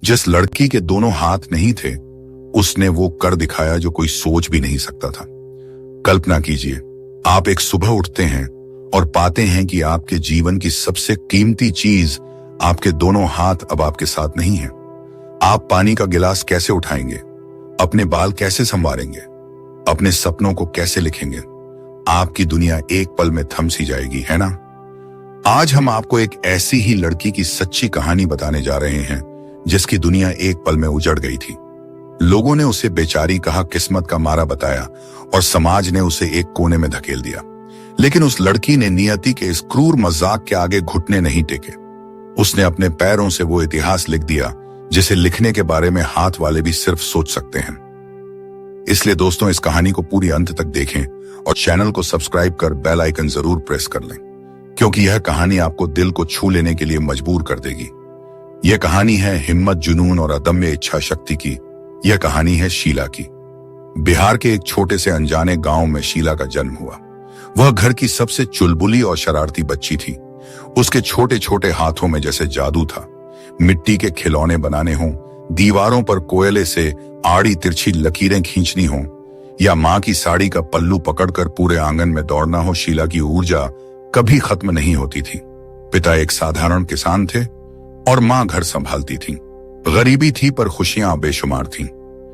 जिस लड़की के दोनों हाथ नहीं थे, उसने वो कर दिखाया जो कोई सोच भी नहीं सकता था। कल्पना कीजिए, आप एक सुबह उठते हैं और पाते हैं कि आपके जीवन की सबसे कीमती चीज, आपके दोनों हाथ अब आपके साथ नहीं है। आप पानी का गिलास कैसे उठाएंगे, अपने बाल कैसे संवारेंगे, अपने सपनों को कैसे लिखेंगे? आपकी दुनिया एक पल में थम सी जाएगी, है ना? आज हम आपको एक ऐसी ही लड़की की सच्ची कहानी बताने जा रहे हैं जिसकी दुनिया एक पल में उजड़ गई थी। लोगों ने उसे बेचारी कहा, किस्मत का मारा बताया और समाज ने उसे एक कोने में धकेल दिया। लेकिन उस लड़की ने नियति के इस क्रूर मजाक के आगे घुटने नहीं टेके। उसने अपने पैरों से वो इतिहास लिख दिया जिसे लिखने के बारे में हाथ वाले भी सिर्फ सोच सकते हैं। इसलिए दोस्तों, इस कहानी को पूरी अंत तक देखें और चैनल को सब्सक्राइब कर बेल आइकन जरूर प्रेस कर लें, क्योंकि यह कहानी आपको दिल को छू लेने के लिए मजबूर कर देगी। यह कहानी है हिम्मत, जुनून और अदम्य इच्छा शक्ति की। यह कहानी है शीला की। बिहार के एक छोटे से अनजाने गांव में शीला का जन्म हुआ। वह घर की सबसे चुलबुली और शरारती बच्ची थी। उसके छोटे छोटे हाथों में जैसे जादू था। मिट्टी के खिलौने बनाने हों, दीवारों पर कोयले से आड़ी तिरछी लकीरें खींचनी हों, या माँ की साड़ी का पल्लू पकड़कर पूरे आंगन में दौड़ना हो, शीला की ऊर्जा कभी खत्म नहीं होती थी। पिता एक साधारण किसान थे और माँ घर संभालती थी। गरीबी थी पर खुशियां बेशुमार थीं।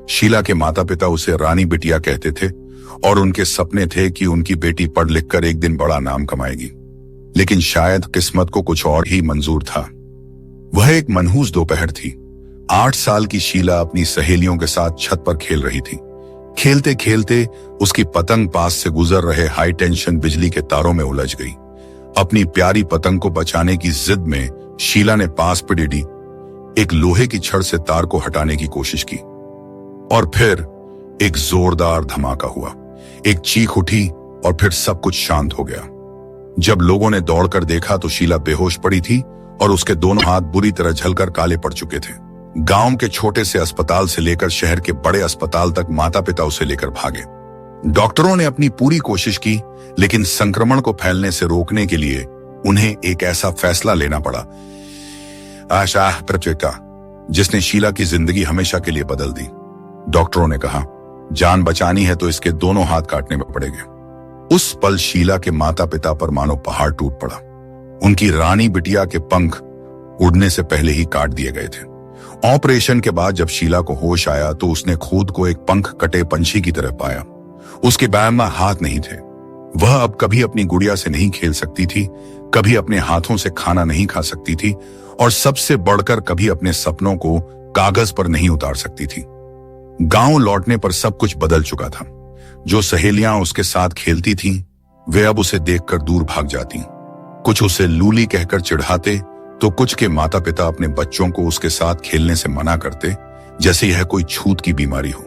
शीला के माता पिता उसे रानी बिटिया कहते थे और उनके सपने थे कि उनकी बेटी पढ़ लिख कर एक दिन बड़ा नाम कमाएगी। लेकिन शायद किस्मत को कुछ और ही मंजूर था। वह एक मनहूस दोपहर थी। 8 साल की शीला अपनी सहेलियों के साथ छत पर खेल रही थी। खेलते खेलते उसकी पतंग पास से गुजर रहे हाई टेंशन बिजली के तारों में उलझ गई। अपनी प्यारी पतंग को बचाने की जिद में शीला ने पास पड़ी एक लोहे की छड़ से तार को हटाने की कोशिश की और फिर एक जोरदार धमाका हुआ। एक चीख उठी और फिर सब कुछ शांत हो गया। जब लोगों ने दौड़कर देखा तो शीला बेहोश पड़ी थी और उसके दोनों हाथ बुरी तरह झलकर काले पड़ चुके थे। गांव के छोटे से अस्पताल से लेकर शहर के बड़े अस्पताल तक माता पिता उसे लेकर भागे। डॉक्टरों ने अपनी पूरी कोशिश की, लेकिन संक्रमण को फैलने से रोकने के लिए उन्हें एक ऐसा फैसला लेना पड़ा, आशा प्रचेता, जिसने शीला की जिंदगी हमेशा के लिए बदल दी। डॉक्टरों ने कहा, जान बचानी है तो इसके दोनों हाथ काटने में पड़ेंगे। उस पल शीला के माता पिता पर मानो पहाड़ टूट पड़ा। उनकी रानी बिटिया के पंख उड़ने से पहले ही काट दिए गए थे। ऑपरेशन के बाद जब शीला को होश आया तो उसने खुद को एक पंख कटे पंछी की तरह पाया। उसके बाएं में हाथ नहीं थे। वह अब कभी अपनी गुड़िया से नहीं खेल सकती थी, कभी अपने हाथों से खाना नहीं खा सकती थी और सबसे बढ़कर कभी अपने सपनों को कागज पर नहीं उतार सकती थी। गांव लौटने पर सब कुछ बदल चुका था। जो सहेलियां उसके साथ खेलती थीं, वे अब उसे देखकर दूर भाग जाती। कुछ उसे लूली कहकर चिढ़ाते तो कुछ के माता पिता अपने बच्चों को उसके साथ खेलने से मना करते, जैसे यह कोई छूत की बीमारी हो।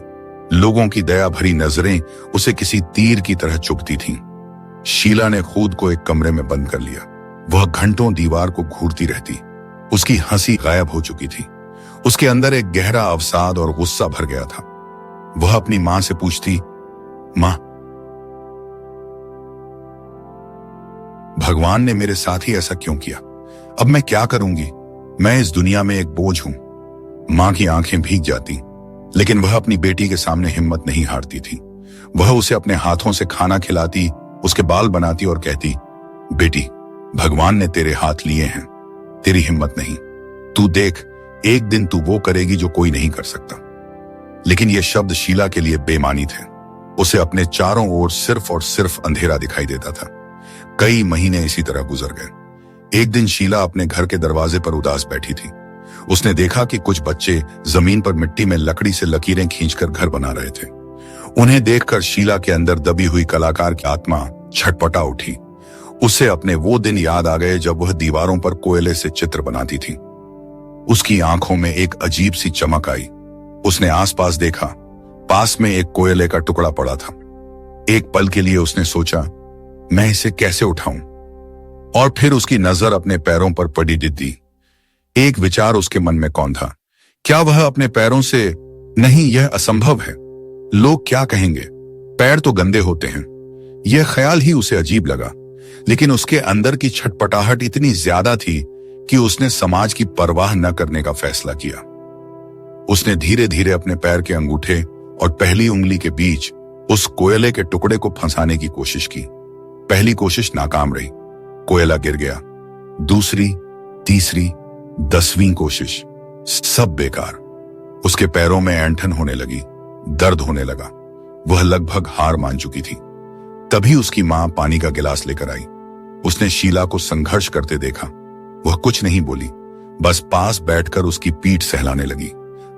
लोगों की दया भरी नजरें उसे किसी तीर की तरह चुभती थीं। शीला ने खुद को एक कमरे में बंद कर लिया। वह घंटों दीवार को घूरती रहती। उसकी हंसी गायब हो चुकी थी। उसके अंदर एक गहरा अवसाद और गुस्सा भर गया था। वह अपनी मां से पूछती, मां, भगवान ने मेरे साथ ही ऐसा क्यों किया? अब मैं क्या करूंगी? मैं इस दुनिया में एक बोझ हूं। मां की आंखें भीग जाती, लेकिन वह अपनी बेटी के सामने हिम्मत नहीं हारती थी। वह उसे अपने हाथों से खाना खिलाती, उसके बाल बनाती और कहती, बेटी, भगवान ने तेरे हाथ लिए हैं, तेरी हिम्मत नहीं। तू देख, एक दिन तू वो करेगी जो कोई नहीं कर सकता। लेकिन ये शब्द शीला के लिए बेमानी थे। उसे अपने चारों ओर सिर्फ और सिर्फ अंधेरा दिखाई देता था। कई महीने इसी तरह गुजर गए। एक दिन शीला अपने घर के दरवाजे पर उदास बैठी थी। उसने देखा कि कुछ बच्चे जमीन पर मिट्टी में लकड़ी से लकीरें खींचकर घर बना रहे थे। उन्हें देखकर शीला के अंदर दबी हुई कलाकार की आत्मा छटपटा उठी। उसे अपने वो दिन याद आ गए जब वह दीवारों पर कोयले से चित्र बनाती थी। उसकी आंखों में एक अजीब सी चमक आई। उसने आसपास देखा। पास में एक कोयले का टुकड़ा पड़ा था। एक पल के लिए उसने सोचा, मैं इसे कैसे उठाऊं? और फिर उसकी नजर अपने पैरों पर पड़ी दिखी। एक विचार उसके मन में कौन था, क्या वह अपने पैरों से, नहीं, यह असंभव है। लोग क्या कहेंगे? पैर तो गंदे होते हैं। यह ख्याल ही उसे अजीब लगा, लेकिन उसके अंदर की छटपटाहट इतनी ज्यादा थी कि उसने समाज की परवाह न करने का फैसला किया। उसने धीरे धीरे अपने पैर के अंगूठे और पहली उंगली के बीच उस कोयले के टुकड़े को फंसाने की कोशिश की। पहली कोशिश नाकाम रही, कोयला गिर गया। दूसरी, तीसरी, 10वीं कोशिश, सब बेकार। उसके पैरों में ऐंठन होने लगी, दर्द होने लगा। वह लगभग हार मान चुकी थी। तभी उसकी मां पानी का गिलास लेकर आई। उसने शीला को संघर्ष करते देखा। वह कुछ नहीं बोली, बस पास बैठकर उसकी पीठ सहलाने लगी।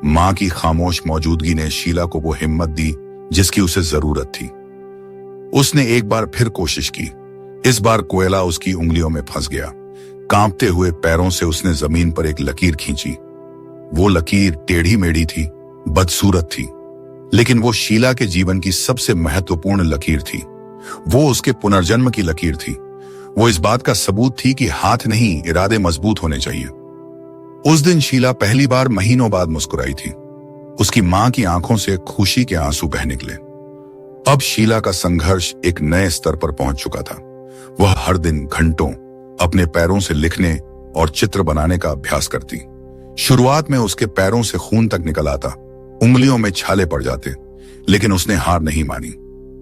मां की खामोश मौजूदगी ने शीला को वो हिम्मत दी जिसकी उसे जरूरत थी। उसने एक बार फिर कोशिश की। इस बार कोयला उसकी उंगलियों में फंस गया। कांपते हुए पैरों से उसने जमीन पर एक लकीर खींची। वो लकीर टेढ़ी मेढ़ी थी, बदसूरत थी, लेकिन वो शीला के जीवन की सबसे महत्वपूर्ण लकीर थी। वो उसके पुनर्जन्म की लकीर थी। वो इस बात का सबूत थी कि हाथ नहीं, इरादे मजबूत होने चाहिए। उस दिन शीला पहली बार महीनों बाद मुस्कुराई थी। उसकी मां की आंखों से खुशी के आंसू बह निकले। अब शीला का संघर्ष एक नए स्तर पर पहुंच चुका था। वह हर दिन घंटों अपने पैरों से लिखने और चित्र बनाने का अभ्यास करती। शुरुआत में उसके पैरों से खून तक निकल आता, उंगलियों में छाले पड़ जाते, लेकिन उसने हार नहीं मानी।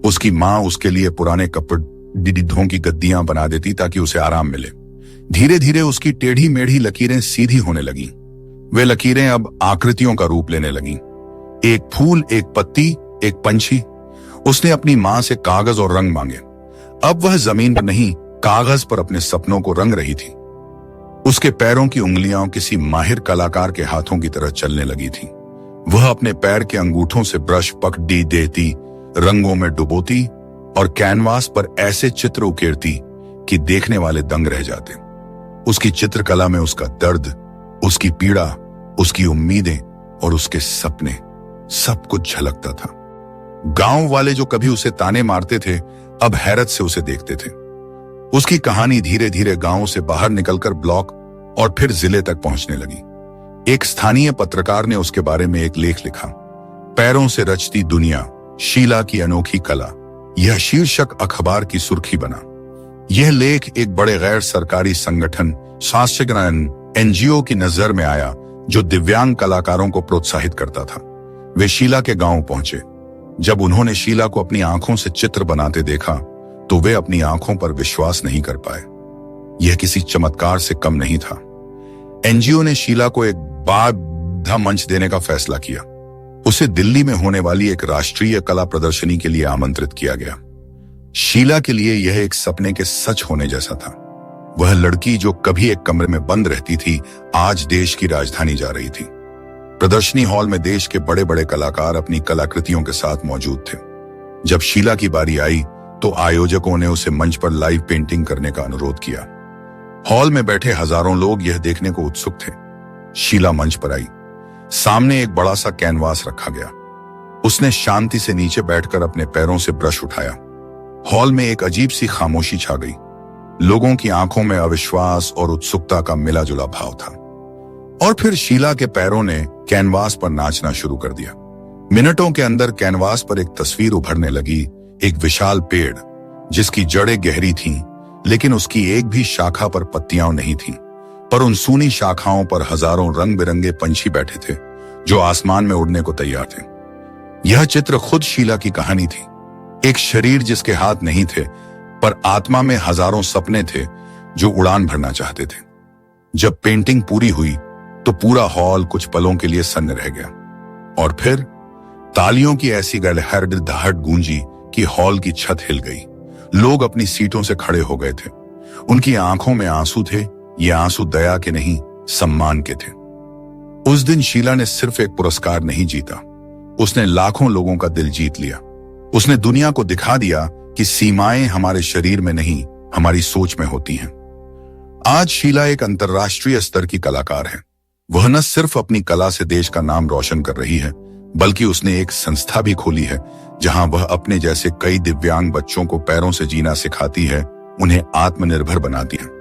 उसकी मां उसके लिए पुराने कपड़ों की गद्दियां बना देती ताकि उसे आराम मिले। धीरे धीरे उसकी टेढ़ी मेढ़ी लकीरें सीधी होने लगीं। वे लकीरें अब आकृतियों का रूप लेने लगीं। एक फूल, एक पत्ती, एक पंछी। उसने अपनी मां से कागज और रंग मांगे। अब वह जमीन पर नहीं, कागज पर अपने सपनों को रंग रही थी। उसके पैरों की उंगलियां किसी माहिर कलाकार के हाथों की तरह चलने लगी थी। वह अपने पैर के अंगूठों से ब्रश पकड़ी देती, रंगों में डुबोती और कैनवास पर ऐसे चित्र उकेरती कि देखने वाले दंग रह जाते। उसकी चित्रकला में उसका दर्द, उसकी पीड़ा, उसकी उम्मीदें और उसके सपने, सब कुछ झलकता था। गांव वाले जो कभी उसे ताने मारते थे, अब हैरत से उसे देखते थे। उसकी कहानी धीरे धीरे गांव से बाहर निकलकर ब्लॉक और फिर जिले तक पहुंचने लगी। एक स्थानीय पत्रकार ने उसके बारे में एक लेख लिखा, पैरों से रचती दुनिया, शीला की अनोखी कला। यह शीर्षक अखबार की सुर्खी बना। यह लेख एक बड़े गैर सरकारी संगठन एनजीओ की नजर में आया जो दिव्यांग कलाकारों को प्रोत्साहित करता था। वे शीला के गांव पहुंचे। जब उन्होंने शीला को अपनी आंखों से चित्र बनाते देखा तो वे अपनी आंखों पर विश्वास नहीं कर पाए। यह किसी चमत्कार से कम नहीं था। एनजीओ ने शीला को एक बाधा मंच देने का फैसला किया। उसे दिल्ली में होने वाली एक राष्ट्रीय कला प्रदर्शनी के लिए आमंत्रित किया गया। शीला के लिए यह एक सपने के सच होने जैसा था। वह लड़की जो कभी एक कमरे में बंद रहती थी, आज देश की राजधानी जा रही थी। प्रदर्शनी हॉल में देश के बड़े बड़े कलाकार अपनी कलाकृतियों के साथ मौजूद थे। जब शीला की बारी आई तो आयोजकों ने उसे मंच पर लाइव पेंटिंग करने का अनुरोध किया। हॉल में बैठे हजारों लोग यह देखने को उत्सुक थे। शीला मंच पर आई। सामने एक बड़ा सा कैनवास रखा गया। उसने शांति से नीचे बैठकर अपने पैरों से ब्रश उठाया। हॉल में एक अजीब सी खामोशी छा गई। लोगों की आंखों में अविश्वास और उत्सुकता का मिला जुला भाव था। और फिर शीला के पैरों ने कैनवास पर नाचना शुरू कर दिया। मिनटों के अंदर कैनवास पर एक तस्वीर उभरने लगी, एक विशाल पेड़ जिसकी जड़ें गहरी थीं, लेकिन उसकी एक भी शाखा पर पत्तियां नहीं थीं। पर उन सूनी शाखाओं पर हजारों रंग बिरंगे पंछी बैठे थे जो आसमान में उड़ने को तैयार थे। यह चित्र खुद शीला की कहानी थी। एक शरीर जिसके हाथ नहीं थे, पर आत्मा में हजारों सपने थे जो उड़ान भरना चाहते थे। जब पेंटिंग पूरी हुई तो पूरा हॉल कुछ पलों के लिए सन्न रह गया। और फिर तालियों की ऐसी गड़गड़ाहट गूंजी कि हॉल की छत हिल गई। लोग अपनी सीटों से खड़े हो गए थे। उनकी आंखों में आंसू थे। ये आंसू दया के नहीं, सम्मान के थे। उस दिन शीला ने सिर्फ एक पुरस्कार नहीं जीता, उसने लाखों लोगों का दिल जीत लिया। उसने दुनिया को दिखा दिया कि सीमाएं हमारे शरीर में नहीं, हमारी सोच में होती हैं। आज शीला एक अंतर्राष्ट्रीय स्तर की कलाकार है। वह न सिर्फ अपनी कला से देश का नाम रोशन कर रही है, बल्कि उसने एक संस्था भी खोली है जहां वह अपने जैसे कई दिव्यांग बच्चों को पैरों से जीना सिखाती है, उन्हें आत्मनिर्भर बनाती है।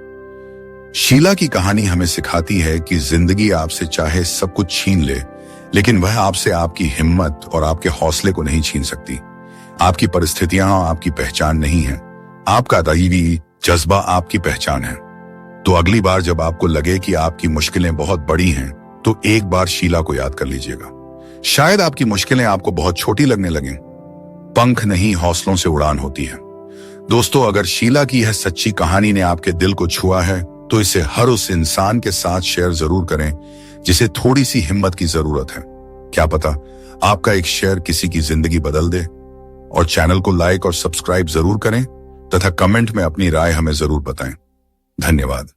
शीला की कहानी हमें सिखाती है कि जिंदगी आपसे चाहे सब कुछ छीन ले, लेकिन वह आपसे आपकी हिम्मत और आपके हौसले को नहीं छीन सकती। आपकी परिस्थितियां आपकी पहचान नहीं है, आपका दैवी जज्बा आपकी पहचान है। तो अगली बार जब आपको लगे कि आपकी मुश्किलें बहुत बड़ी हैं, तो एक बार शीला को याद कर लीजिएगा। शायद आपकी मुश्किलें आपको बहुत छोटी लगने लगें। पंख नहीं, हौसलों से उड़ान होती है। दोस्तों, अगर शीला की यह सच्ची कहानी ने आपके दिल को छुआ है तो इसे हर उस इंसान के साथ शेयर जरूर करें जिसे थोड़ी सी हिम्मत की जरूरत है। क्या पता आपका एक शेयर किसी की जिंदगी बदल दे। और चैनल को लाइक और सब्सक्राइब जरूर करें तथा कमेंट में अपनी राय हमें जरूर बताएं। धन्यवाद।